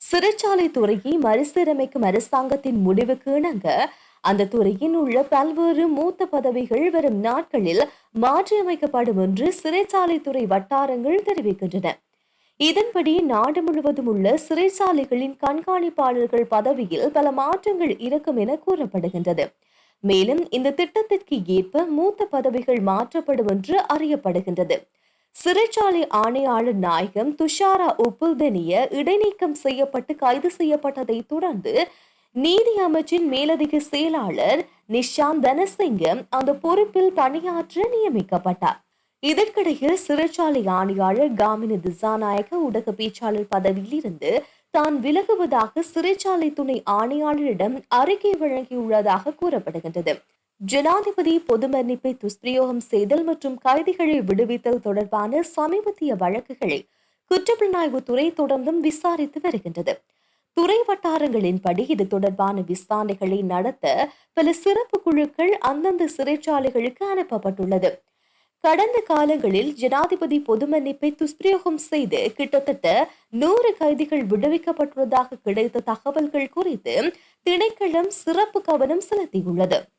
சிறைச்சாலை துறையை மறுசீரமைக்கும் அரசாங்கத்தின் முடிவுக்கு இணங்க அந்த துறையின் உள்ள பல்வேறு மூத்த பதவிகள் வரும் நாட்களில் மாற்றியமைக்கப்படும் என்று சிறைச்சாலை துறை வட்டாரங்கள் தெரிவிக்கின்றன. இதன்படி நாடு முழுவதும் உள்ள சிறைச்சாலைகளின் கண்காணிப்பாளர்கள் பதவியில் பல மாற்றங்கள் இருக்கும் என கூறப்படுகின்றது. மேலும் இந்த திட்டத்திற்கு ஏற்ப மூத்த பதவிகள் மாற்றப்படும் என்று அறியப்படுகின்றது. சிறைச்சாலை ஆணையாளர் நாயகம் துஷாரா உப்புல்தெனிய இடைநீக்கம் செய்யப்பட்டு கைது செய்யப்பட்டதை தொடர்ந்து நீதி அமைச்சின் மேலதிக செயலாளர் நிஷாந்த் தனசிங்க அந்த பொறுப்பில் பணியாற்ற நியமிக்கப்பட்டார். இதற்கிடையில் சிறைச்சாலை ஆணையாளர் காமினி திசாநாயக்க ஊடக பேச்சாளர் பதவியில் இருந்து தான் விலகுவதாக சிறைச்சாலை துணை ஆணையாளரிடம் அறிக்கை வழங்கியுள்ளதாக கூறப்படுகின்றது. ஜனாதிபதி பொது மன்னிப்பை துஷ்பிரயோகம் செய்தல் மற்றும் கைதிகளை விடுவித்தல் தொடர்பான சமீபத்திய வழக்குகளை குற்றப்புலனாய்வுத்துறை தொடர்ந்தும் விசாரித்து வருகின்றது. துறை வட்டாரங்களின்படி இது தொடர்பான விசாரணைகளை நடத்த பல சிறப்பு குழுக்கள் அந்தந்த சிறைச்சாலைகளுக்கு அனுப்பப்பட்டுள்ளது. கடந்த காலங்களில் ஜனாதிபதி பொது மன்னிப்பை துஷ்பிரயோகம் செய்து கிட்டத்தட்ட 100 கைதிகள் விடுவிக்கப்பட்டுள்ளதாக கிடைத்த தகவல்கள் குறித்து திணைக்களம் சிறப்பு கவனம் செலுத்தியுள்ளது.